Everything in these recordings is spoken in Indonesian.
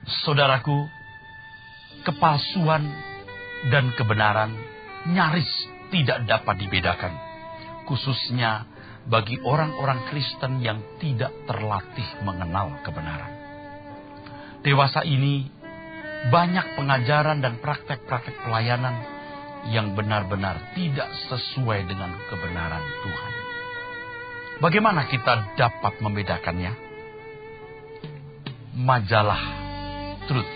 Saudaraku, kepalsuan dan kebenaran nyaris tidak dapat dibedakan, khususnya bagi orang-orang Kristen yang tidak terlatih mengenal kebenaran. Dewasa ini, banyak pengajaran dan praktek-praktek pelayanan yang benar-benar tidak sesuai dengan kebenaran Tuhan. Bagaimana kita dapat membedakannya? Majalah Truth,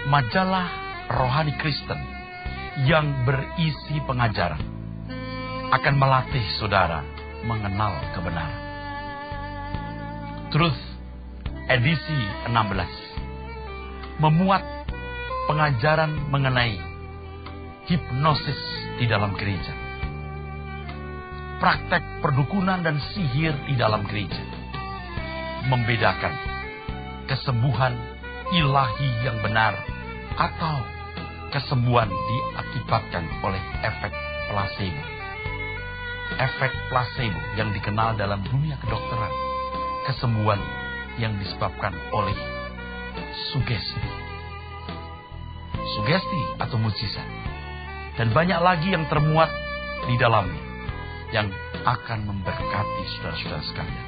majalah rohani Kristen yang berisi pengajaran, akan melatih saudara mengenal kebenaran. Truth edisi 16 memuat pengajaran mengenai hipnosis di dalam gereja, praktek perdukunan dan sihir di dalam gereja, membedakan kesembuhan ilahi yang benar atau kesembuhan diakibatkan oleh efek placebo. Efek placebo yang dikenal dalam dunia kedokteran, kesembuhan yang disebabkan oleh sugesti. Sugesti atau mukjizat. Dan banyak lagi yang termuat di dalamnya yang akan memberkati saudara-saudara sekalian.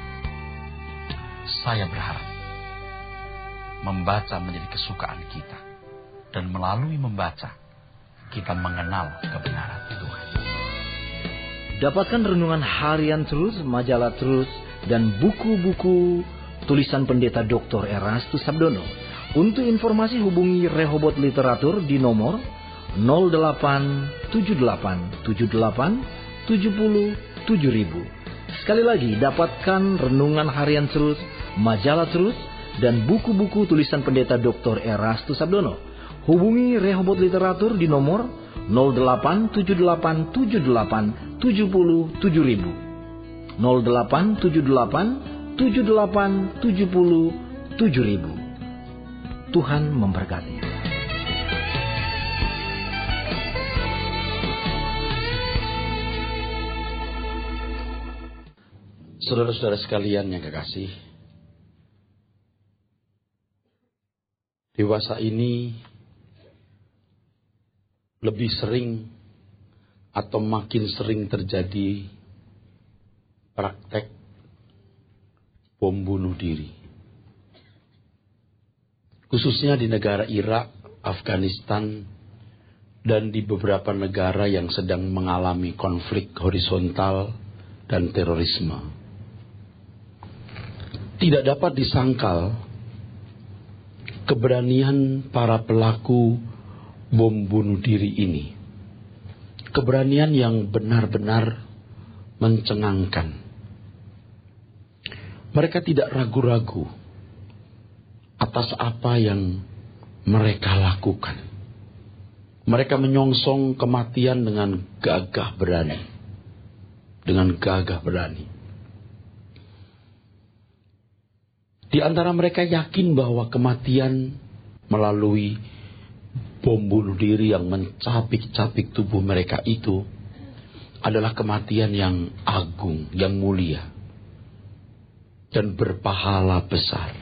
Saya berharap membaca menjadi kesukaan kita, dan melalui membaca kita mengenal kebenaran Tuhan. Dapatkan renungan harian Truth, majalah Truth, dan buku-buku tulisan pendeta Dr. Erastus Sabdono. Untuk informasi hubungi Rehoboth Literatur di nomor 087878707000. Sekali lagi, dapatkan renungan harian Truth, majalah Truth, dan buku-buku tulisan pendeta Dr. Erastus Sabdono. Hubungi Rehoboth Literatur di nomor 087878707000. 087878707000. Tuhan memberkati. Saudara-saudara sekalian yang kekasih, dewasa ini lebih sering atau makin sering terjadi praktek bom bunuh diri. Khususnya di negara Irak, Afghanistan, dan di beberapa negara yang sedang mengalami konflik horizontal dan terorisme. Tidak dapat disangkal keberanian para pelaku bom bunuh diri ini. Keberanian yang benar-benar mencengangkan. Mereka tidak ragu-ragu atas apa yang mereka lakukan. Mereka menyongsong kematian dengan gagah berani. Dengan gagah berani. Di antara mereka yakin bahwa kematian melalui bom bunuh diri yang mencapik-capik tubuh mereka itu adalah kematian yang agung, yang mulia, dan berpahala besar.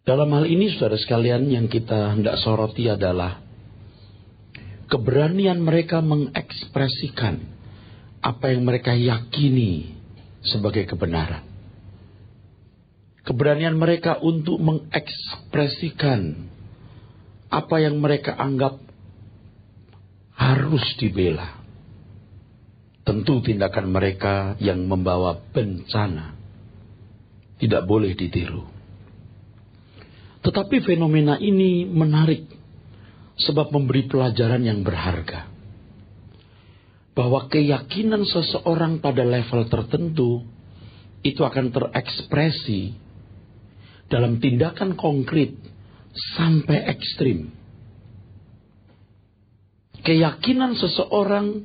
Dalam hal ini, saudara sekalian, yang kita hendak soroti adalah keberanian mereka mengekspresikan apa yang mereka yakini sebagai kebenaran. Keberanian mereka untuk mengekspresikan apa yang mereka anggap harus dibela. Tentu tindakan mereka yang membawa bencana tidak boleh ditiru. Tetapi fenomena ini menarik sebab memberi pelajaran yang berharga. Bahwa keyakinan seseorang pada level tertentu itu akan terekspresi dalam tindakan konkret sampai ekstrim. Keyakinan seseorang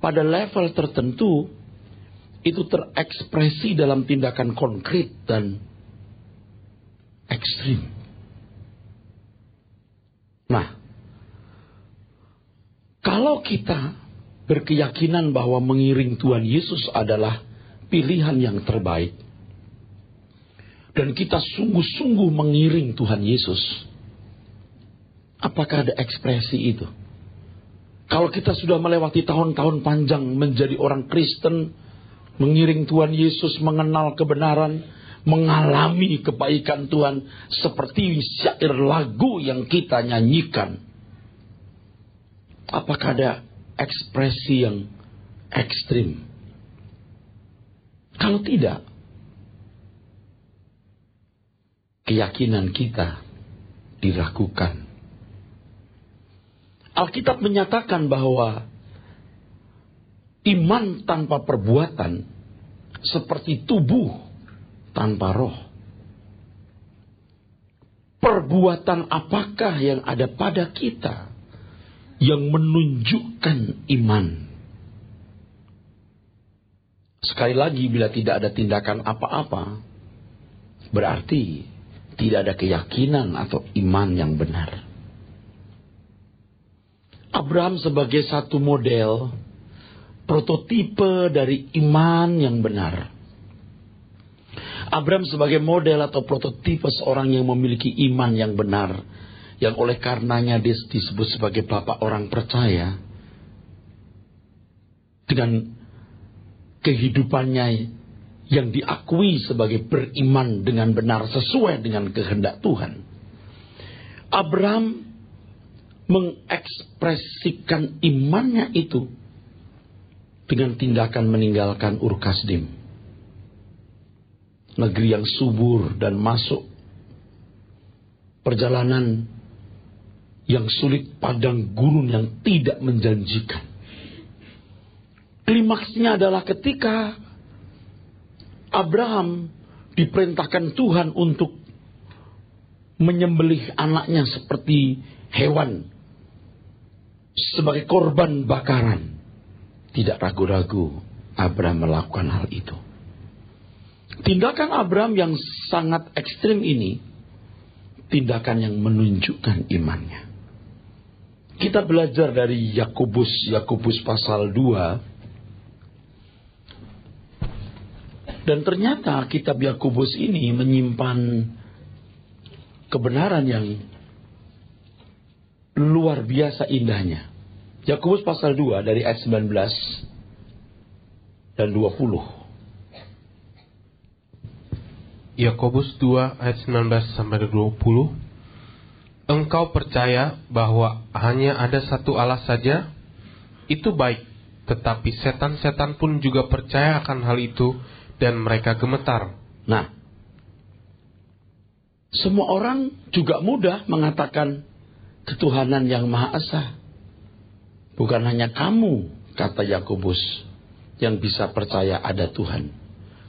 pada level tertentu itu terekspresi dalam tindakan konkret dan ekstrim. Nah, kalau kita berkeyakinan bahwa mengiring Tuhan Yesus adalah pilihan yang terbaik, dan kita sungguh-sungguh mengiring Tuhan Yesus, apakah ada ekspresi itu? Kalau kita sudah melewati tahun-tahun panjang menjadi orang Kristen, mengiring Tuhan Yesus, mengenal kebenaran, mengalami kebaikan Tuhan, seperti syair lagu yang kita nyanyikan, apakah ada ekspresi yang ekstrim? Kalau tidak, keyakinan kita diragukan. Alkitab menyatakan bahwa iman tanpa perbuatan seperti tubuh tanpa roh. Perbuatan apakah yang ada pada kita yang menunjukkan iman? Sekali lagi, bila tidak ada tindakan apa-apa, berarti tidak ada keyakinan atau iman yang benar. Abraham sebagai satu model, prototipe dari iman yang benar. Abraham sebagai model atau prototipe seorang yang memiliki iman yang benar, yang oleh karenanya dia disebut sebagai bapak orang percaya. Dengan kehidupannya yang diakui sebagai beriman dengan benar sesuai dengan kehendak Tuhan. Abraham mengekspresikan imannya itu dengan tindakan meninggalkan Ur Kasdim, negeri yang subur, dan masuk perjalanan yang sulit, padang gurun yang tidak menjanjikan. Klimaksnya adalah ketika Abraham diperintahkan Tuhan untuk menyembelih anaknya seperti hewan, sebagai korban bakaran. Tidak ragu-ragu Abraham melakukan hal itu. Tindakan Abraham yang sangat ekstrim ini, tindakan yang menunjukkan imannya. Kita belajar dari Yakobus pasal 2. Dan ternyata kitab Yakobus ini menyimpan kebenaran yang luar biasa indahnya. Yakobus pasal 2 dari ayat 19 dan 20. Yakobus 2 ayat 19 sampai 20. Engkau percaya bahwa hanya ada satu Allah saja? Itu baik, tetapi setan-setan pun juga percaya akan hal itu dan mereka gemetar. Nah, semua orang juga mudah mengatakan ketuhanan yang Maha Esa. Bukan hanya kamu, kata Yakobus, yang bisa percaya ada Tuhan.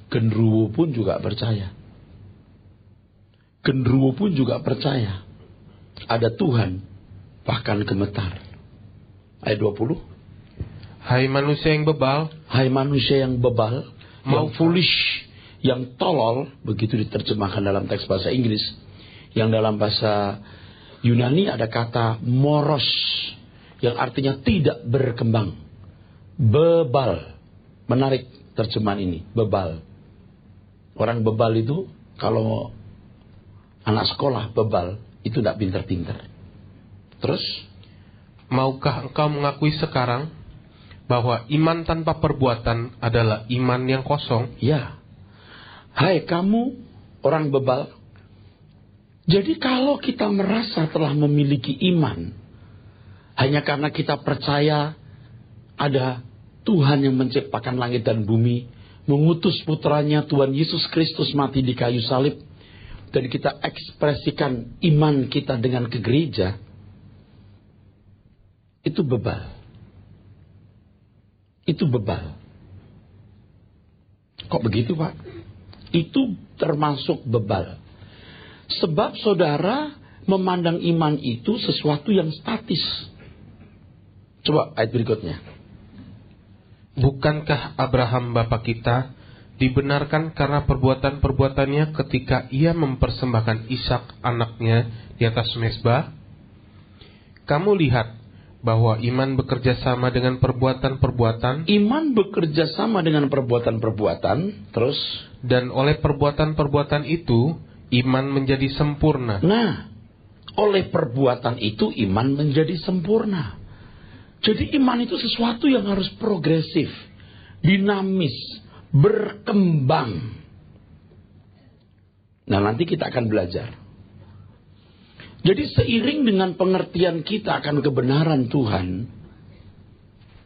Genderuwo pun juga percaya. Genderuwo pun juga percaya ada Tuhan, bahkan gemetar. Ayat 20. Hai manusia yang bebal, yang foolish, yang tolol, begitu diterjemahkan dalam teks bahasa Inggris. Yang dalam bahasa Yunani ada kata moros, yang artinya tidak berkembang. Bebal. Menarik terjemahan ini, bebal. Orang bebal itu, kalau anak sekolah bebal, itu tidak pinter-pinter. Terus, maukah engkau mengakui sekarang bahwa iman tanpa perbuatan adalah iman yang kosong? Ya. Hai kamu orang bebal. Jadi kalau kita merasa telah memiliki iman hanya karena kita percaya ada Tuhan yang menciptakan langit dan bumi, mengutus putranya Tuhan Yesus Kristus mati di kayu salib, dan kita ekspresikan iman kita dengan ke gereja, itu bebal. Itu bebal. Kok begitu, Pak? Itu termasuk bebal. Sebab saudara memandang iman itu sesuatu yang statis. Coba ayat berikutnya. Bukankah Abraham bapa kita dibenarkan karena perbuatan-perbuatannya ketika ia mempersembahkan Ishak anaknya di atas mezbah? Kamu lihat bahwa iman bekerja sama dengan perbuatan-perbuatan, Iman bekerja sama dengan perbuatan-perbuatan. Terus, dan oleh perbuatan-perbuatan itu, iman menjadi sempurna. nah, oleh perbuatan itu iman menjadi sempurna. Jadi iman itu sesuatu yang harus progresif, dinamis, berkembang. Nah, nanti kita akan belajar. Jadi seiring dengan pengertian kita akan kebenaran Tuhan,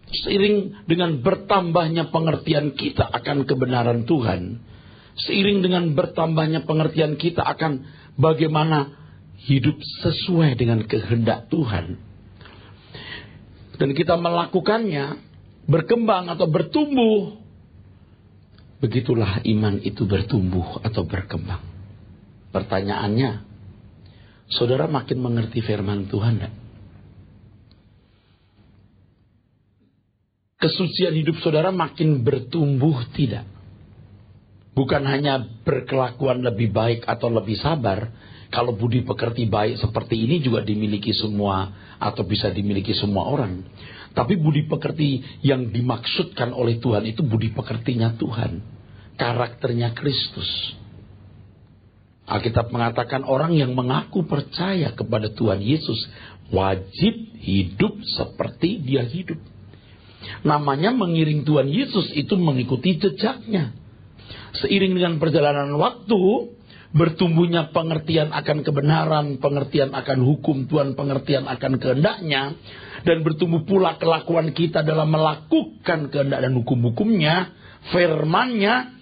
seiring dengan bertambahnya pengertian kita akan kebenaran Tuhan, seiring dengan bertambahnya pengertian kita akan bagaimana hidup sesuai dengan kehendak Tuhan, dan kita melakukannya, berkembang atau bertumbuh, begitulah iman itu bertumbuh atau berkembang. Pertanyaannya, saudara makin mengerti firman Tuhan tidak? Kesucian hidup saudara makin bertumbuh tidak? Bukan hanya berkelakuan lebih baik atau lebih sabar. Kalau budi pekerti baik seperti ini juga dimiliki semua atau bisa dimiliki semua orang. Tapi budi pekerti yang dimaksudkan oleh Tuhan itu budi pekertinya Tuhan. Karakternya Kristus. Alkitab mengatakan orang yang mengaku percaya kepada Tuhan Yesus wajib hidup seperti dia hidup. Namanya mengiring Tuhan Yesus itu mengikuti jejaknya. Seiring dengan perjalanan waktu, bertumbuhnya pengertian akan kebenaran, pengertian akan hukum Tuhan, pengertian akan kehendaknya, dan bertumbuh pula kelakuan kita dalam melakukan kehendak dan hukum-hukumnya, firman-Nya,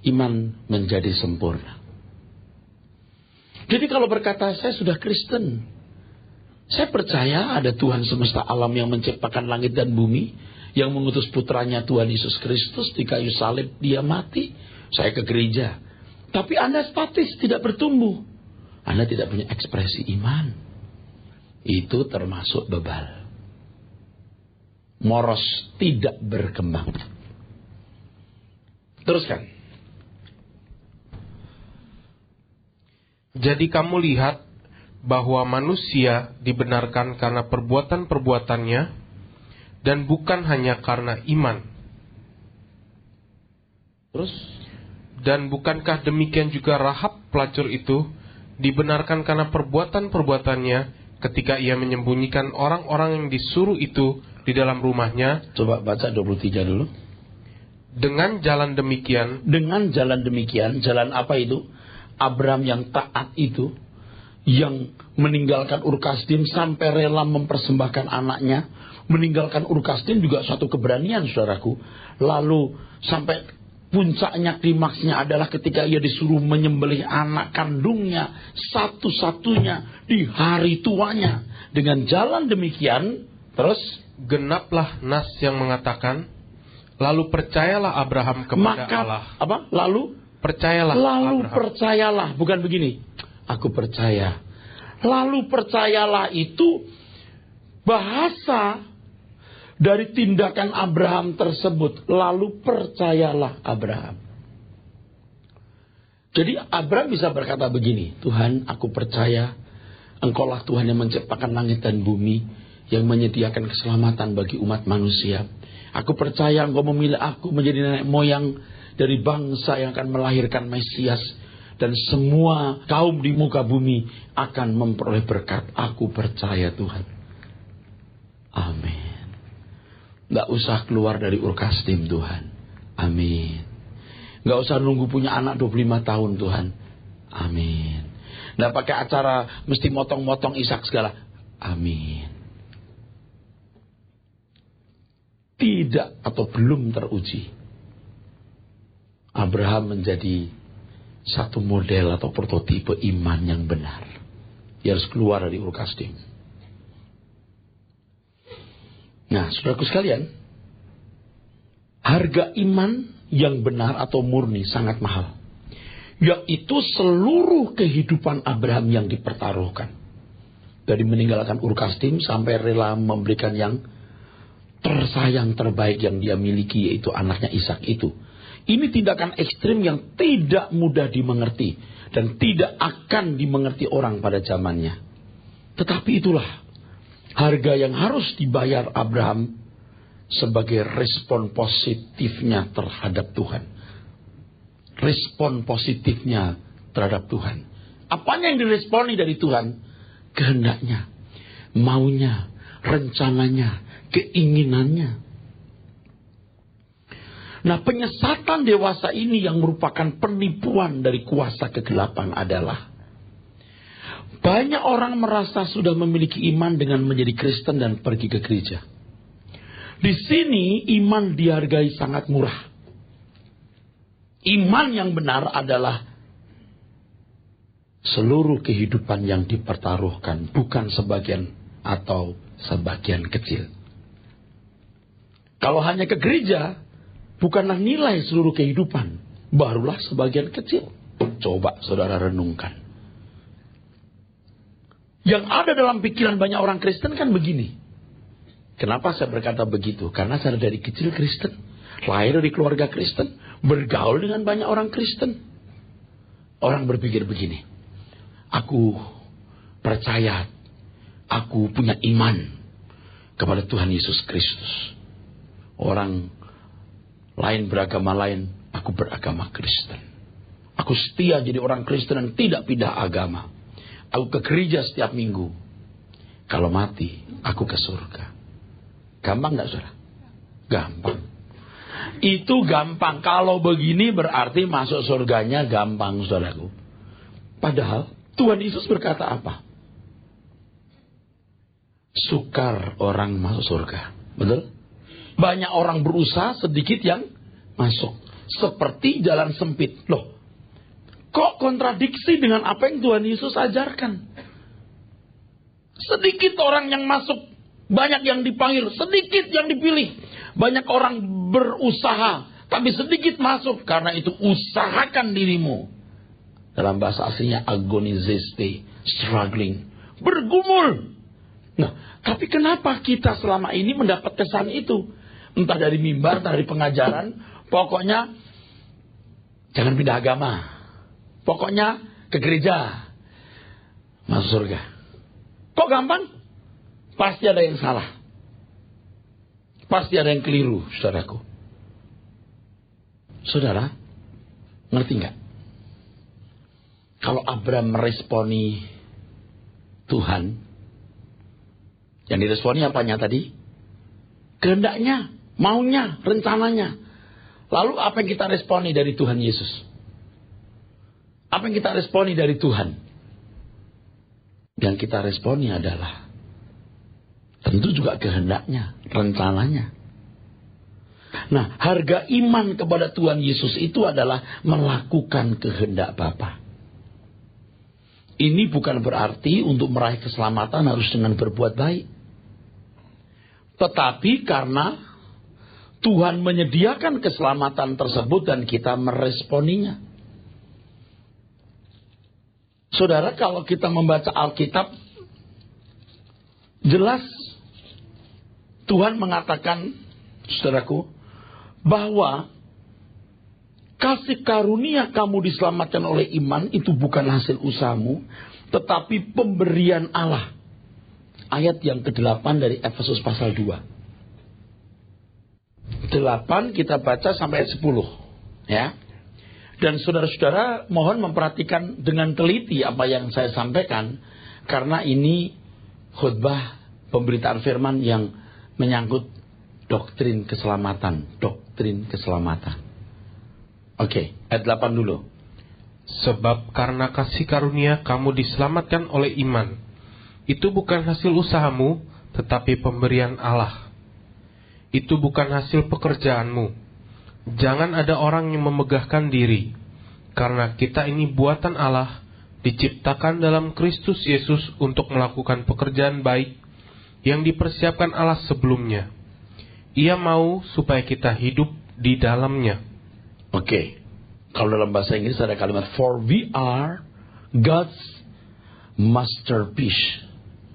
iman menjadi sempurna. Jadi kalau berkata saya sudah Kristen, saya percaya ada Tuhan semesta alam yang menciptakan langit dan bumi, yang mengutus putranya Tuhan Yesus Kristus di kayu salib, dia mati, saya ke gereja. Tapi Anda statis, tidak bertumbuh. Anda tidak punya ekspresi iman. Itu termasuk bebal. Moros, tidak berkembang. Teruskan. Jadi kamu lihat bahwa manusia dibenarkan karena perbuatan-perbuatannya dan bukan hanya karena iman. Terus? Dan bukankah demikian juga Rahab pelacur itu dibenarkan karena perbuatan-perbuatannya ketika ia menyembunyikan orang-orang yang disuruh itu di dalam rumahnya? Coba baca 23 dulu. Dengan jalan demikian. Dengan jalan demikian, jalan apa itu? Abraham yang taat itu, yang meninggalkan Ur Kasdim sampai rela mempersembahkan anaknya. Meninggalkan Ur Kasdim juga suatu keberanian, saudaraku. Lalu sampai puncaknya, klimaksnya adalah ketika ia disuruh menyembelih anak kandungnya satu-satunya di hari tuanya. Dengan jalan demikian, terus genaplah nas yang mengatakan, lalu percayalah Abraham kepada Allah. Apa? Lalu Abraham. Percayalah, bukan begini. Aku percaya. Lalu percayalah itu bahasa dari tindakan Abraham tersebut. Lalu percayalah Abraham. Jadi Abraham bisa berkata begini, Tuhan, aku percaya Engkaulah Tuhan yang menciptakan langit dan bumi, yang menyediakan keselamatan bagi umat manusia. Aku percaya Engkau memilih aku menjadi nenek moyang dari bangsa yang akan melahirkan Mesias, dan semua kaum di muka bumi akan memperoleh berkat. Aku percaya Tuhan. Amin. Gak usah keluar dari Ur Kasdim Tuhan. Amin. Gak usah nunggu punya anak 25 tahun Tuhan. Amin. Gak pakai acara mesti motong-motong Ishak segala. Amin. Tidak atau belum teruji. Abraham menjadi satu model atau prototipe iman yang benar. Dia harus keluar dari Ur Kasdim. Nah, saudaraku sekalian, harga iman yang benar atau murni sangat mahal. Yaitu seluruh kehidupan Abraham yang dipertaruhkan. Dari meninggalkan Ur Kasdim sampai rela memberikan yang tersayang terbaik yang dia miliki, yaitu anaknya Ishak itu. Ini tindakan ekstrim yang tidak mudah dimengerti dan tidak akan dimengerti orang pada zamannya. Tetapi itulah harga yang harus dibayar Abraham sebagai respon positifnya terhadap Tuhan. Respon positifnya terhadap Tuhan. Apanya yang diresponi dari Tuhan? Kehendaknya, maunya, rencananya, keinginannya. Nah, penyesatan dewasa ini yang merupakan penipuan dari kuasa kegelapan adalah banyak orang merasa sudah memiliki iman dengan menjadi Kristen dan pergi ke gereja. Di sini iman dihargai sangat murah. Iman yang benar adalah seluruh kehidupan yang dipertaruhkan, bukan sebagian atau sebagian kecil. Kalau hanya ke gereja, bukanlah nilai seluruh kehidupan, barulah sebagian kecil. Coba saudara renungkan. Yang ada dalam pikiran banyak orang Kristen kan begini. Kenapa saya berkata begitu? Karena saya dari kecil Kristen, lahir dari keluarga Kristen, bergaul dengan banyak orang Kristen. Orang berpikir begini, aku percaya, aku punya iman kepada Tuhan Yesus Kristus. Orang lain beragama lain, aku beragama Kristen. Aku setia jadi orang Kristen dan tidak pindah agama. Aku ke gereja setiap minggu. Kalau mati, aku ke surga. Gampang gak saudara? Gampang. Itu gampang. Kalau begini berarti masuk surganya gampang saudaraku. Padahal Tuhan Yesus berkata apa? Sukar orang masuk surga. Betul? Banyak orang berusaha, sedikit yang masuk. Seperti jalan sempit. Loh, kok kontradiksi dengan apa yang Tuhan Yesus ajarkan? Sedikit orang yang masuk, banyak yang dipanggil, sedikit yang dipilih. Banyak orang berusaha, tapi sedikit masuk. Karena itu usahakan dirimu. Dalam bahasa aslinya agonizeste, struggling, bergumul. Nah, tapi kenapa kita selama ini mendapat kesan itu? Entah dari mimbar, entah dari pengajaran. Pokoknya jangan pindah agama. Pokoknya ke gereja, masuk surga. Kok gampang? Pasti ada yang salah. Pasti ada yang keliru, saudaraku. Saudara, ngerti nggak? Kalau Abraham meresponi Tuhan, yang diresponi apanya tadi? Kehendaknya, maunya, rencananya. Lalu apa yang kita responi dari Tuhan Yesus? Apa yang kita responi dari Tuhan? Yang kita responi adalah tentu juga kehendaknya, rencananya. Nah, harga iman kepada Tuhan Yesus itu adalah melakukan kehendak Bapa. Ini bukan berarti untuk meraih keselamatan harus dengan berbuat baik. Tetapi karena Tuhan menyediakan keselamatan tersebut dan kita meresponinya. Saudara, kalau kita membaca Alkitab, jelas Tuhan mengatakan, saudaraku, bahwa kasih karunia kamu diselamatkan oleh iman itu bukan hasil usahamu, tetapi pemberian Allah. Ayat yang ke-8 dari Efesus pasal 2. 8 kita baca sampai ayat 10. Ya. Dan saudara-saudara mohon memperhatikan dengan teliti apa yang saya sampaikan. Karena ini khutbah pemberitaan firman yang menyangkut doktrin keselamatan. Doktrin keselamatan. Oke, ayat 8 dulu. Sebab karena kasih karunia kamu diselamatkan oleh iman. Itu bukan hasil usahamu, tetapi pemberian Allah. Itu bukan hasil pekerjaanmu. Jangan ada orang yang memegahkan diri. Karena kita ini buatan Allah, diciptakan dalam Kristus Yesus untuk melakukan pekerjaan baik yang dipersiapkan Allah sebelumnya. Ia mau supaya kita hidup di dalamnya. Oke. Kalau dalam bahasa Inggris ada kalimat for we are God's masterpiece.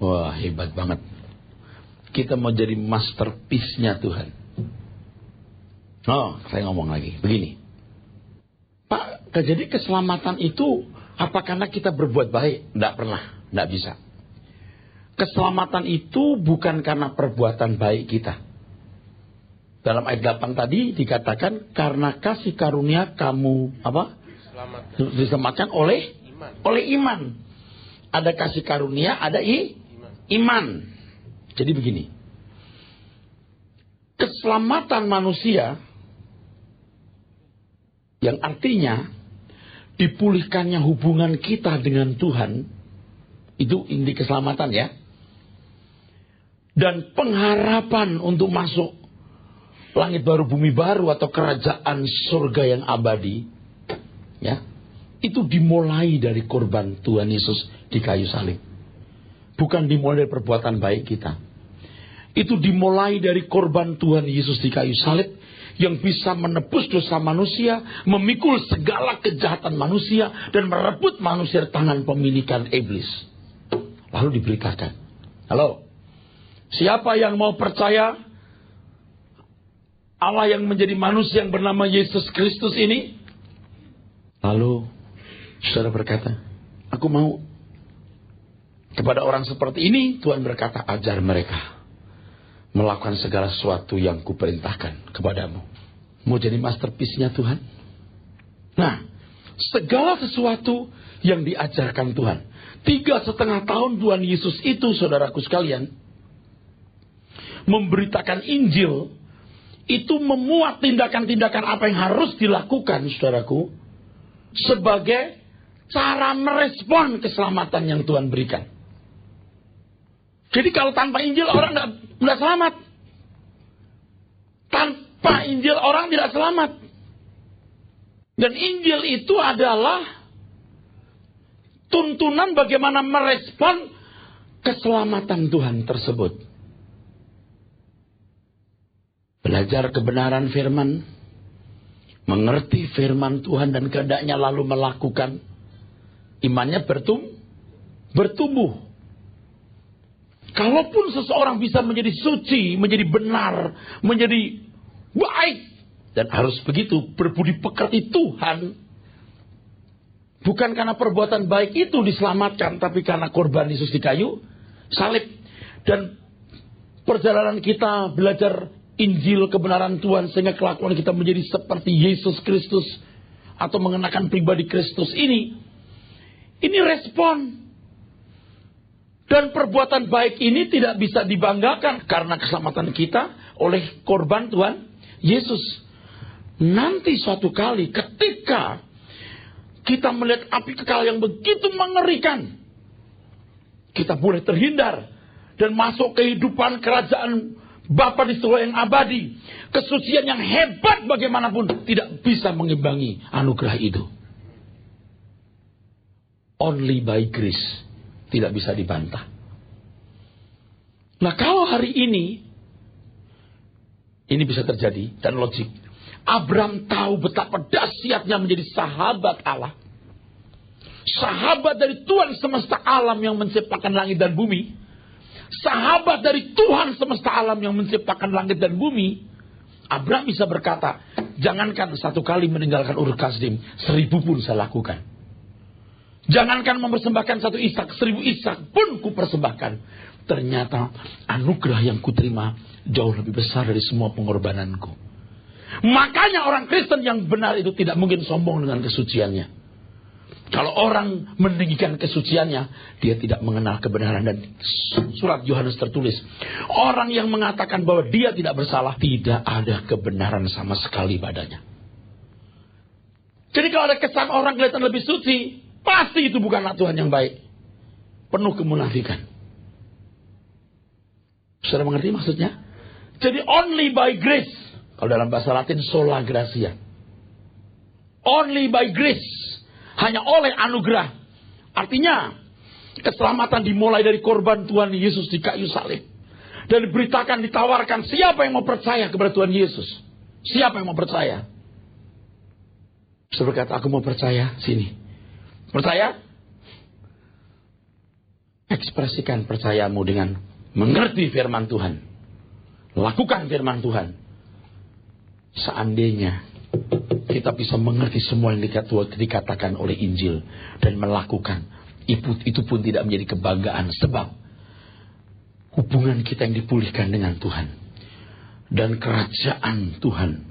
Wah, hebat banget. Kita mau jadi masterpiece-nya Tuhan. Oh, saya ngomong lagi. Begini. Pak, jadi keselamatan itu apa karena kita berbuat baik? Tidak pernah. Tidak bisa. keselamatan itu bukan karena perbuatan baik kita. Dalam ayat 8 tadi dikatakan karena kasih karunia kamu diselamatkan oleh iman. Ada kasih karunia, ada iman. Jadi begini. Keselamatan manusia yang artinya dipulihkannya hubungan kita dengan Tuhan, itu inti keselamatan ya. Dan pengharapan untuk masuk langit baru bumi baru atau kerajaan surga yang abadi, ya, itu dimulai dari korban Tuhan Yesus di kayu salib. Bukan dimulai dari perbuatan baik kita. Itu dimulai dari korban Tuhan Yesus di kayu salib yang bisa menebus dosa manusia, memikul segala kejahatan manusia, dan merebut manusia dari tangan pemilikan iblis. Lalu diberitakan, halo, siapa yang mau percaya Allah yang menjadi manusia yang bernama Yesus Kristus ini? Lalu saudara berkata, aku mau. Kepada orang seperti ini Tuhan berkata, ajar mereka melakukan segala sesuatu yang kuperintahkan kepadamu. Mau jadi masterpiece-nya Tuhan? Nah, segala sesuatu yang diajarkan Tuhan. 3,5 tahun Tuhan Yesus itu, saudaraku sekalian, memberitakan Injil, itu memuat tindakan-tindakan apa yang harus dilakukan, saudaraku, sebagai cara merespon keselamatan yang Tuhan berikan. Jadi kalau tanpa Injil orang tidak selamat. Tanpa Injil orang tidak selamat. Dan Injil itu adalah tuntunan bagaimana merespon keselamatan Tuhan tersebut. Belajar kebenaran firman, mengerti firman Tuhan dan kehendaknya lalu melakukan, imannya bertumbuh. Kalaupun seseorang bisa menjadi suci, menjadi benar, menjadi baik, dan harus begitu, berbudi pekerti Tuhan, bukan karena perbuatan baik itu diselamatkan, tapi karena korban Yesus di kayu salib. Dan perjalanan kita belajar Injil kebenaran Tuhan sehingga kelakuan kita menjadi seperti Yesus Kristus atau mengenakan pribadi Kristus ini respon. Dan perbuatan baik ini tidak bisa dibanggakan karena keselamatan kita oleh korban Tuhan Yesus. Nanti suatu kali ketika kita melihat api kekal yang begitu mengerikan, kita boleh terhindar dan masuk kehidupan kerajaan Bapa di surga yang abadi. Kesucian yang hebat bagaimanapun tidak bisa mengimbangi anugerah itu. Only by grace. Tidak bisa dibantah. Nah, kalau hari ini bisa terjadi dan logik. Abraham tahu betapa dahsyatnya menjadi sahabat Allah. Sahabat dari Tuhan semesta alam yang menciptakan langit dan bumi. Sahabat dari Tuhan semesta alam yang menciptakan langit dan bumi. Abraham bisa berkata, jangankan 1 kali meninggalkan Ur Kasdim, 1000 pun saya lakukan. Jangankan mempersembahkan 1 Ishak, 1000 Ishak pun kupersembahkan. Ternyata anugerah yang kuterima jauh lebih besar dari semua pengorbananku. Makanya orang Kristen yang benar itu tidak mungkin sombong dengan kesuciannya. Kalau orang meninggikan kesuciannya, dia tidak mengenal kebenaran. Dan surat Yohanes tertulis, orang yang mengatakan bahwa dia tidak bersalah, tidak ada kebenaran sama sekali padanya. Jadi kalau ada kesan orang kelihatan lebih suci, pasti itu bukanlah Tuhan yang baik. Penuh kemunafikan. Sudah mengerti maksudnya? Jadi only by grace. Kalau dalam bahasa Latin sola gratia. Only by grace. Hanya oleh anugerah. Artinya keselamatan dimulai dari korban Tuhan Yesus di kayu salib. Dan diberitakan, ditawarkan, siapa yang mau percaya kepada Tuhan Yesus? Siapa yang mau percaya? Saya berkata, aku mau percaya. Sini. Percaya? Ekspresikan percayamu dengan mengerti firman Tuhan. Lakukan firman Tuhan. Seandainya kita bisa mengerti semua yang dikatakan oleh Injil dan melakukan, itu pun tidak menjadi kebanggaan. Sebab hubungan kita yang dipulihkan dengan Tuhan. Dan kerajaan Tuhan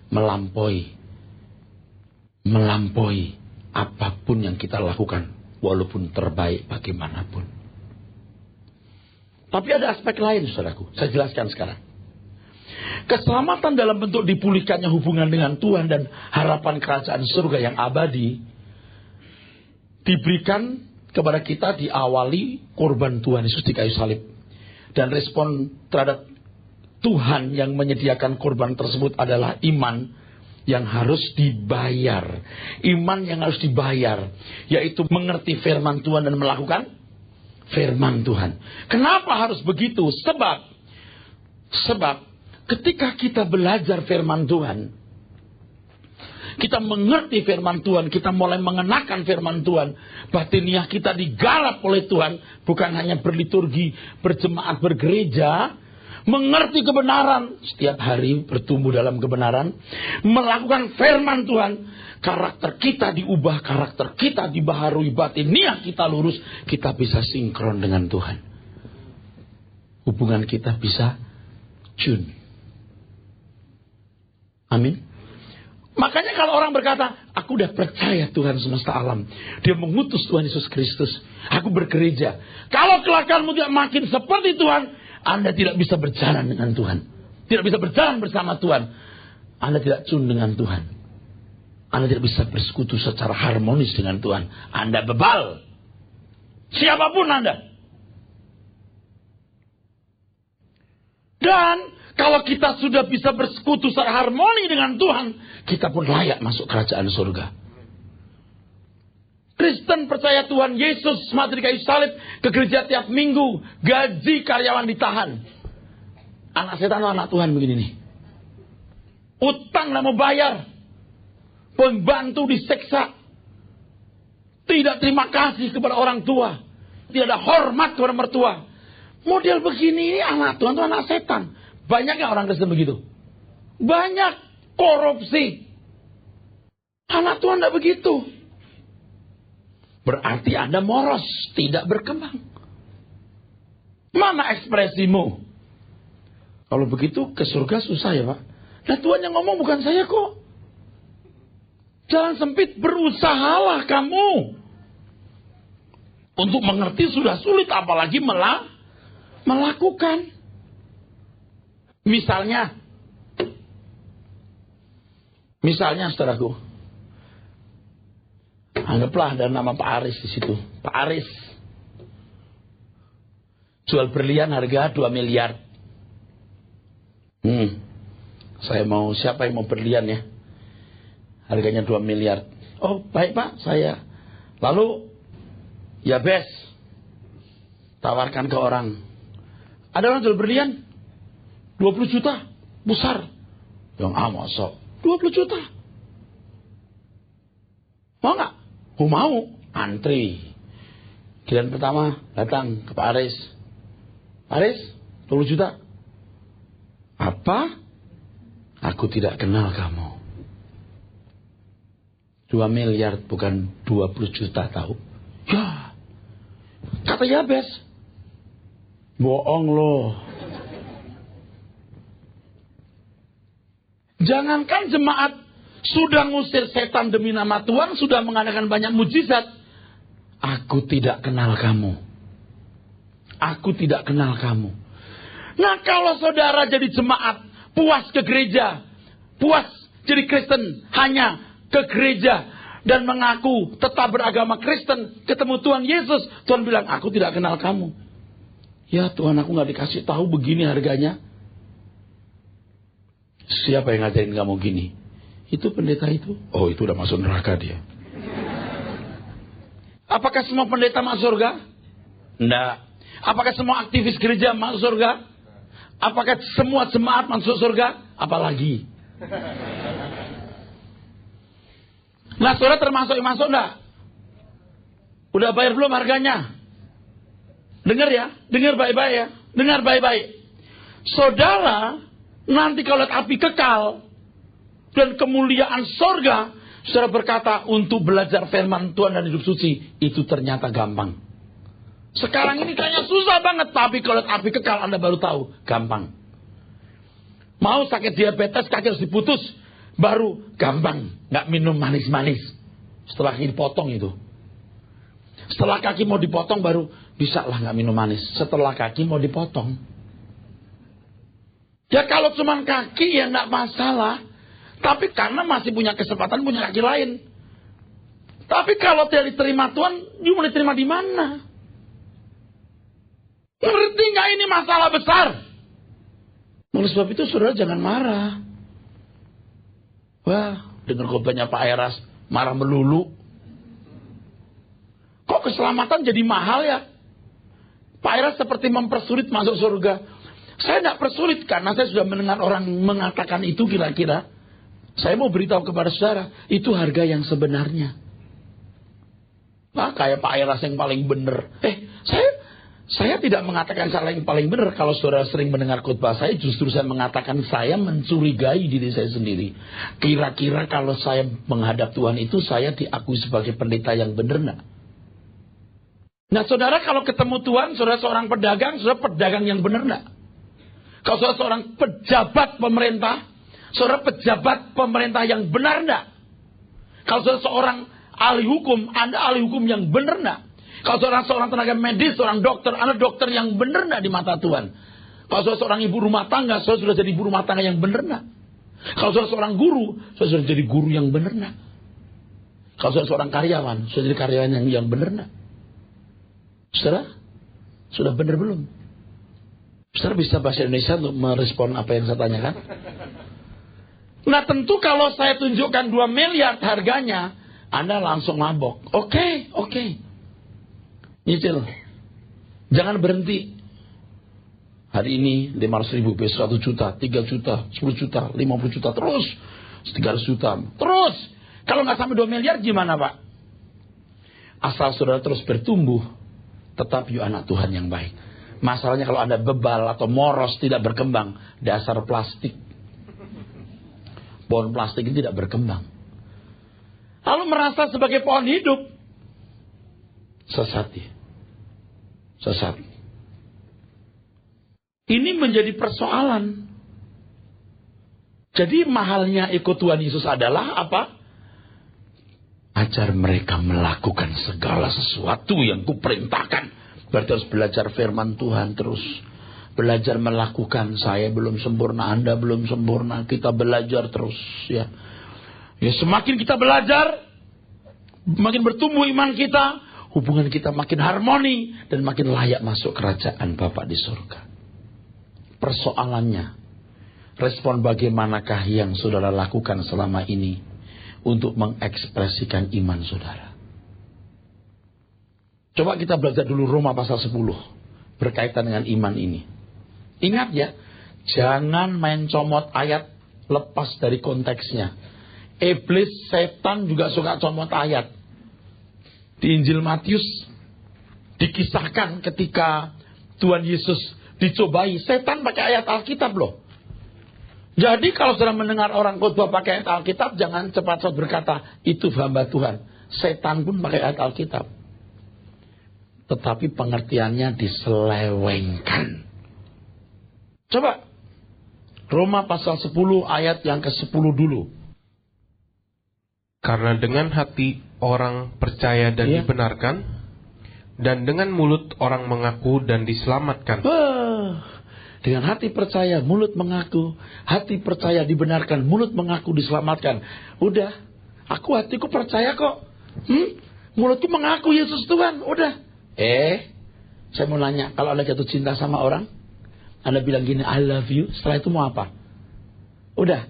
melampaui apapun yang kita lakukan, walaupun terbaik bagaimanapun. Tapi ada aspek lain, saudaraku. Saya jelaskan sekarang. Keselamatan dalam bentuk dipulihkannya hubungan dengan Tuhan dan harapan kerajaan surga yang abadi diberikan kepada kita diawali korban Tuhan Yesus di kayu salib. Dan respon terhadap Tuhan yang menyediakan korban tersebut adalah iman yang harus dibayar. Iman yang harus dibayar, yaitu mengerti firman Tuhan dan melakukan firman Tuhan. Kenapa harus begitu? Sebab ketika kita belajar firman Tuhan, kita mengerti firman Tuhan, kita mulai mengenakan firman Tuhan, batiniah kita digarap oleh Tuhan, bukan hanya berliturgi, berjemaat, bergereja, mengerti kebenaran, setiap hari bertumbuh dalam kebenaran, melakukan firman Tuhan, karakter kita diubah, karakter kita dibaharui, batiniah kita lurus, kita bisa sinkron dengan Tuhan. Hubungan kita bisa tune. Amin. Makanya kalau orang berkata, aku udah percaya Tuhan semesta alam, Dia mengutus Tuhan Yesus Kristus, aku bergereja. Kalau kelakuanmu tidak makin seperti Tuhan, Anda tidak bisa berjalan dengan Tuhan, tidak bisa berjalan bersama Tuhan. Anda tidak tune dengan Tuhan, Anda tidak bisa bersekutu secara harmonis dengan Tuhan. Anda bebal, siapapun Anda. Dan kalau kita sudah bisa bersekutu secara harmoni dengan Tuhan, kita pun layak masuk kerajaan surga. Kristen percaya Tuhan Yesus mati di kayu salib, ke gereja tiap minggu, gaji karyawan ditahan. Anak setan anak Tuhan begini nih. Utang nggak mau bayar, pembantu diseksa, tidak terima kasih kepada orang tua, tidak ada hormat kepada mertua. Model begini ini anak Tuhan itu anak setan. Banyak nggak orang Kristen begitu? Banyak. Korupsi. Anak Tuhan tidak begitu. Berarti Anda moros, tidak berkembang. Mana ekspresimu? Kalau begitu ke surga susah ya Pak. Nah Tuhan yang ngomong bukan saya kok. Jalan sempit, berusahalah kamu. Untuk mengerti sudah sulit, apalagi melakukan. Misalnya saudaraku, anggaplah ada nama Pak Aris di situ. Pak Aris jual berlian harga 2 miliar. Saya mau, siapa yang mau berlian ya? Harganya 2 miliar. Oh baik Pak, saya. Lalu ya bes, tawarkan ke orang. Ada orang jual berlian 20 juta, besar. Yang masuk 20 juta. Mau nggak? Mau. Antri. Giliran pertama datang ke Pak Aris. Pak Aris, 20 juta. Apa? Aku tidak kenal kamu. 2 miliar bukan 20 juta tahu. Ya. Kata Yabes. Bohong loh. Jangankan jemaat sudah ngusir setan demi nama Tuhan, sudah mengadakan banyak mujizat. Aku tidak kenal kamu. Aku tidak kenal kamu. Nah kalau saudara jadi jemaat, puas ke gereja, puas jadi Kristen, hanya ke gereja, dan mengaku tetap beragama Kristen, ketemu Tuhan Yesus, Tuhan bilang, aku tidak kenal kamu. Ya Tuhan, aku gak dikasih tahu begini harganya. Siapa yang ngajarin kamu gini? Itu pendeta itu. Oh itu udah masuk neraka dia. Apakah semua pendeta masuk surga? Enggak. Apakah semua aktivis gereja masuk surga? Apakah semua jemaat masuk surga? Apalagi. Nah saudara termasuk yang masuk enggak? Udah bayar belum harganya? Dengar ya. Dengar baik-baik ya. Dengar baik-baik. Saudara nanti kalau lihat api kekal dan kemuliaan sorga, saudara berkata untuk belajar firman Tuhan dan hidup suci, itu ternyata gampang. Sekarang ini kayaknya susah banget, tapi kalau api kekal Anda baru tahu, gampang. Mau sakit diabetes, kaki harus diputus, baru gampang. Nggak minum manis-manis. Setelah dipotong itu. Setelah kaki mau dipotong, baru bisa lah nggak minum manis. Setelah kaki mau dipotong. Ya kalau cuma kaki ya nggak masalah. Tapi karena masih punya kesempatan punya kaki lain. Tapi kalau tidak diterima Tuhan, you mau diterima di mana? Ngerti nggak ini masalah besar? Oleh sebab itu saudara jangan marah. Wah, dengar khotbahnya Pak Eras marah melulu. Kok keselamatan jadi mahal ya? Pak Eras seperti mempersulit masuk surga. Saya tidak persulit karena saya sudah mendengar orang mengatakan itu kira-kira. Saya mau beritahu kepada saudara, itu harga yang sebenarnya. Nah, kayak Pak Eras yang paling benar. Saya tidak mengatakan saya yang paling benar. Kalau saudara sering mendengar khotbah saya, justru saya mengatakan saya mencurigai diri saya sendiri. Kira-kira kalau saya menghadap Tuhan itu, saya diakui sebagai pendeta yang benar enggak? Nah saudara kalau ketemu Tuhan, saudara seorang pedagang, saudara pedagang yang benar enggak? Kalau saudara seorang pejabat pemerintah, saudara pejabat pemerintah yang benar enggak? Kalau saudara seorang ahli hukum, Anda ahli hukum yang benar enggak? Kalau seorang tenaga medis, seorang dokter, Anda dokter yang benar enggak di mata Tuhan? Kalau seorang ibu rumah tangga, saudara sudah jadi ibu rumah tangga yang benar enggak? Kalau seorang guru, saudara sudah jadi guru yang benar enggak? Kalau seorang karyawan, sudah jadi karyawan yang benar enggak? Saudara, sudah benar belum? Saudara bisa bahasa Indonesia untuk merespon apa yang saya tanyakan? Nah tentu kalau saya tunjukkan 2 miliar harganya, Anda langsung mabok. Oke. Nyicil. Jangan berhenti. Hari ini 500.000, besok 1 juta, 3 juta, 10 juta, 50 juta, terus 300 juta. Terus. Kalau nggak sampai 2 miliar gimana Pak? Asal saudara terus bertumbuh, tetap you anak Tuhan yang baik. Masalahnya kalau Anda bebal atau moros tidak berkembang, dasar plastik. Pohon plastik ini tidak berkembang. Lalu merasa sebagai pohon hidup. Sesat. Ini menjadi persoalan. Jadi mahalnya ikut Tuhan Yesus adalah apa? Ajar mereka melakukan segala sesuatu yang kuperintahkan. Berarti harus belajar firman Tuhan terus. Belajar melakukan. Saya belum sempurna, Anda belum sempurna. Kita belajar terus ya. Ya semakin kita belajar, makin bertumbuh iman kita, hubungan kita makin harmoni dan makin layak masuk kerajaan Bapa di surga. Persoalannya, respon bagaimanakah yang saudara lakukan selama ini untuk mengekspresikan iman saudara? Coba kita belajar dulu Roma pasal 10 berkaitan dengan iman ini. Ingat ya, jangan main comot ayat lepas dari konteksnya. Iblis, setan juga suka comot ayat. Di Injil Matius dikisahkan ketika Tuhan Yesus dicobai, setan pakai ayat Alkitab loh. Jadi kalau saudara mendengar orang khotbah pakai ayat Alkitab, jangan cepat-cepat berkata, itu hamba Tuhan. Setan pun pakai ayat Alkitab. Tetapi pengertiannya diselewengkan. Coba Roma pasal 10 ayat yang ke-10 dulu. Karena dengan hati orang percaya dan dibenarkan, dan dengan mulut orang mengaku dan diselamatkan. Dengan hati percaya, mulut mengaku. Hati percaya dibenarkan, mulut mengaku diselamatkan. Udah, hatiku percaya kok. Mulutku mengaku Yesus Tuhan. Udah. Saya mau nanya, kalau Anda jatuh cinta sama orang, Anda bilang gini, I love you, setelah itu mau apa? Udah.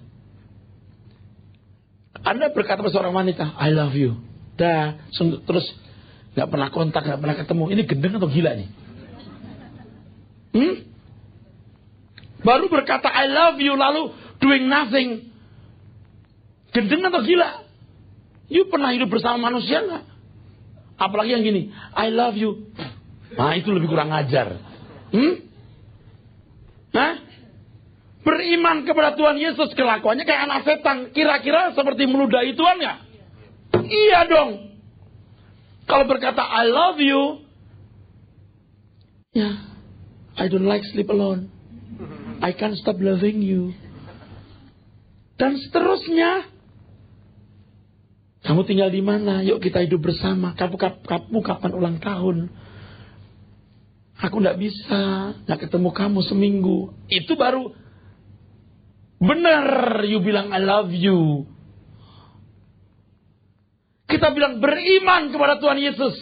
Anda berkata pada seorang wanita, I love you. Terus gak pernah kontak, gak pernah ketemu. Ini gendeng atau gila nih? Baru berkata I love you lalu doing nothing. Gendeng atau gila? You pernah hidup bersama manusia gak? Apalagi yang gini, I love you. Nah itu lebih kurang ajar. Beriman kepada Tuhan Yesus, kelakuannya kayak anak setan. Kira-kira seperti meludahi Tuhan gak? Iya dong. Kalau berkata I love you, seterusnya. I don't like sleep alone. I can't stop loving you. Dan seterusnya. Kamu tinggal di mana? Yuk kita hidup bersama. Kamu kapan ulang tahun? Aku gak bisa. Gak ketemu kamu seminggu. Itu baru benar. You bilang I love you. Kita bilang beriman kepada Tuhan Yesus.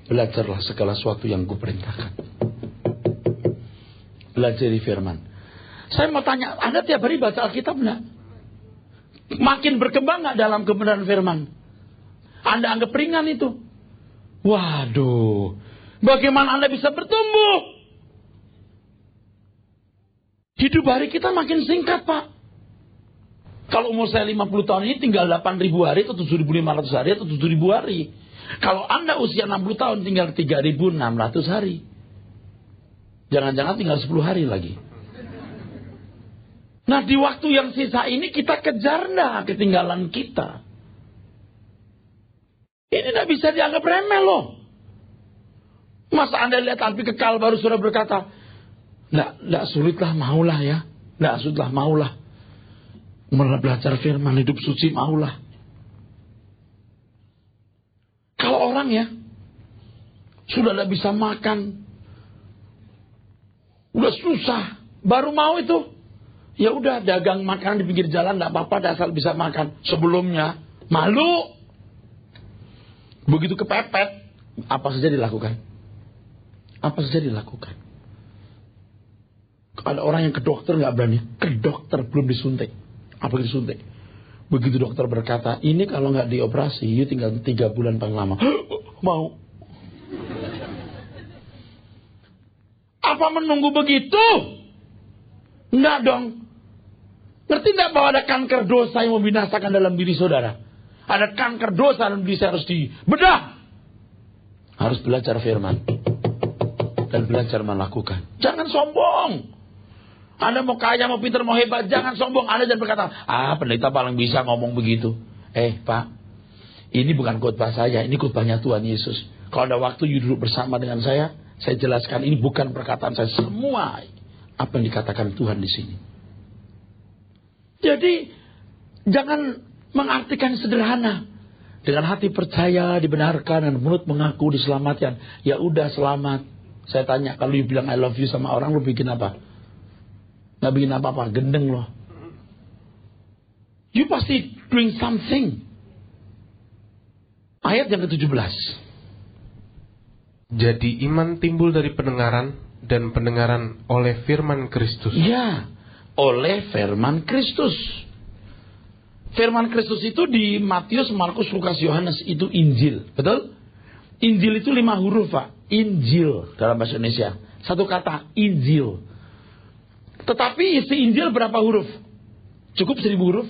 Belajarlah segala sesuatu yang kuperintahkan. Belajar di firman. Saya mau tanya, Anda tiap hari baca Alkitab enggak? Makin berkembang enggak dalam kebenaran firman? Anda anggap ringan itu? Waduh, bagaimana Anda bisa bertumbuh? Hidup hari kita makin singkat, Pak. Kalau umur saya 50 tahun ini tinggal 8.000 hari atau 7.500 hari atau 7.000 hari. Kalau Anda usia 60 tahun tinggal 3.600 hari. Jangan-jangan tinggal 10 hari lagi. Nah, di waktu yang sisa ini kita kejar ketinggalan kita. Ini tidak bisa dianggap remeh loh. Masa Anda lihat api kekal baru sudah berkata, Nggak sulitlah maulah ya. Nggak sulitlah maulah. Belajar firman hidup suci maulah. Kalau orang ya, sudah tidak bisa makan. Udah susah. Baru mau itu. Ya udah dagang makanan di pinggir jalan tidak apa-apa asal bisa makan. Sebelumnya malu. Begitu kepepet, apa saja dilakukan. Apa saja dilakukan. Ada orang yang ke dokter nggak berani. Ke dokter belum disuntik. Apa disuntik? Begitu dokter berkata, ini kalau nggak dioperasi, you tinggal 3 bulan paling lama. Mau. Apa menunggu begitu? Enggak dong. Ngerti enggak bahwa ada kanker dosa yang membinasakan dalam diri saudara? Ada kanker dosa dalam diri saya harus dibedah. Harus belajar firman. Dan belajar melakukan. Jangan sombong. Anda mau kaya, mau pintar, mau hebat. Jangan sombong. Anda jangan berkata, pendeta paling bisa ngomong begitu. Pak. Ini bukan khotbah saya. Ini khotbahnya Tuhan Yesus. Kalau ada waktu you duduk bersama dengan saya jelaskan ini bukan perkataan saya. Semua apa yang dikatakan Tuhan di sini. Jadi jangan mengartikan sederhana. Dengan hati percaya dibenarkan dan mulut mengaku diselamatkan. Ya udah selamat. Saya tanya kalau you bilang I love you sama orang lu bikin apa? Nggak bikin apa-apa, gendeng loh. You pasti doing something. Ayat yang ke-17. Jadi iman timbul dari pendengaran dan pendengaran oleh firman Kristus. Ya, oleh firman Kristus. Firman Kristus itu di Matius, Markus, Lukas, Yohanes itu Injil, betul? Injil itu 5 huruf, Pak. Injil dalam bahasa Indonesia. Satu kata, Injil. Tetapi isi Injil berapa huruf? Cukup 1.000 huruf?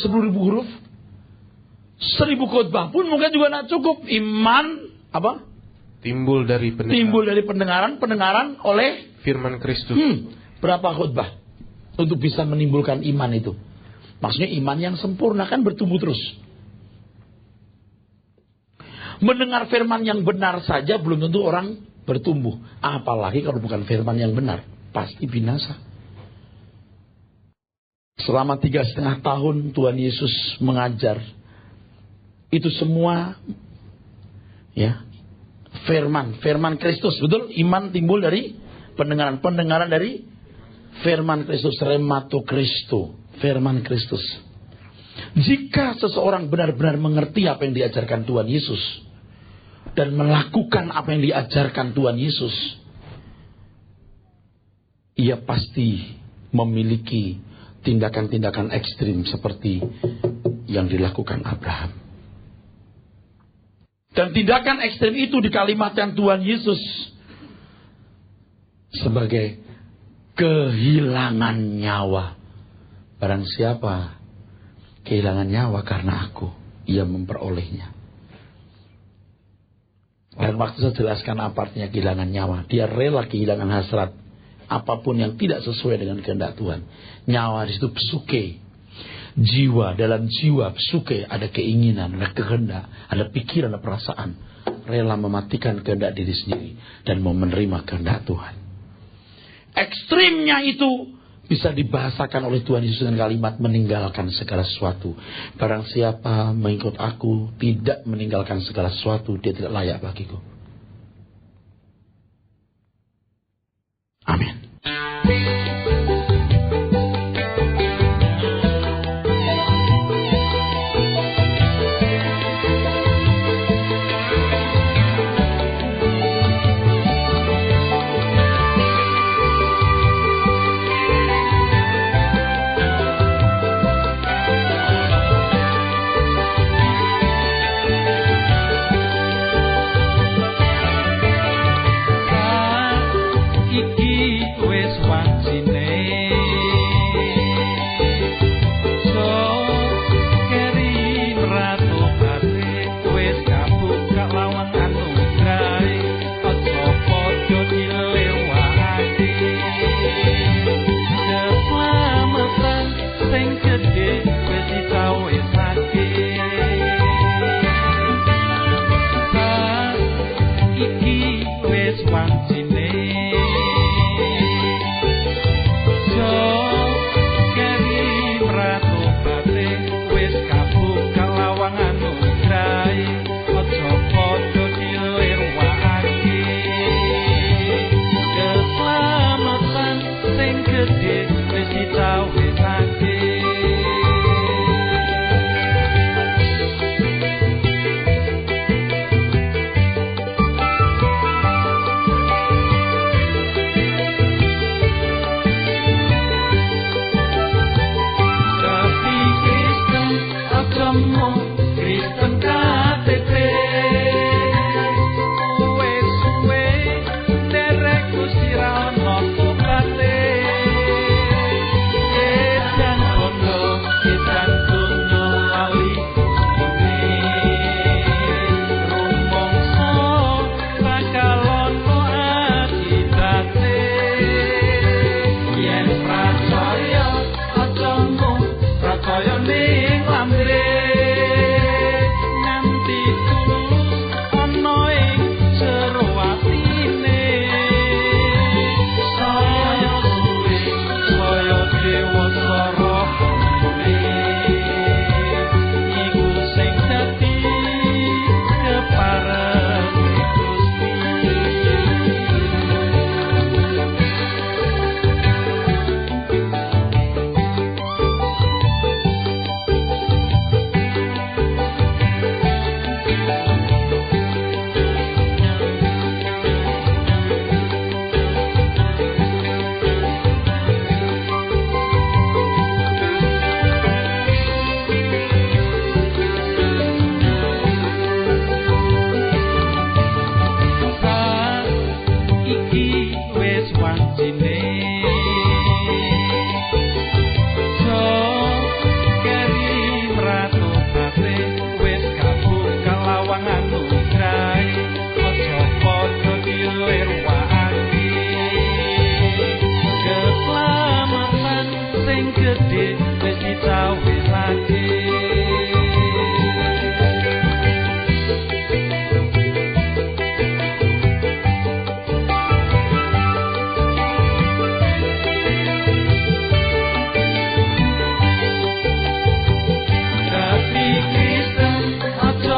10.000 huruf? 1.000 khotbah pun mungkin juga tidak cukup. Iman apa? Timbul dari pendengaran oleh firman Kristus. Berapa khotbah untuk bisa menimbulkan iman itu? Maksudnya iman yang sempurna kan bertumbuh terus. Mendengar firman yang benar saja belum tentu orang bertumbuh. Apalagi kalau bukan firman yang benar. Pasti binasa. Selama 3,5 tahun Tuhan Yesus mengajar. Itu semua ya firman Kristus, betul? Iman timbul dari pendengaran dari firman Kristus, remato Kristo, firman Kristus. Jika seseorang benar-benar mengerti apa yang diajarkan Tuhan Yesus dan melakukan apa yang diajarkan Tuhan Yesus, ia pasti memiliki tindakan-tindakan ekstrim seperti yang dilakukan Abraham. Dan tindakan ekstrem itu dikalimatkan Tuhan Yesus sebagai kehilangan nyawa. Barang siapa kehilangan nyawa karena aku, ia memperolehnya. Dan waktu saya jelaskan apa artinya kehilangan nyawa. Dia rela kehilangan hasrat apapun yang tidak sesuai dengan kehendak Tuhan. Nyawa di situ psuke. Jiwa, dalam jiwa psuke ada keinginan, ada kehendak, ada pikiran, ada perasaan. rela mematikan kehendak diri sendiri dan mau menerima kehendak Tuhan. Ekstrimnya itu bisa dibahasakan oleh Tuhan Yesus dengan kalimat meninggalkan segala sesuatu. Barang siapa mengikut aku tidak meninggalkan segala sesuatu, dia tidak layak bagiku. Amin. Tapi Kristen aja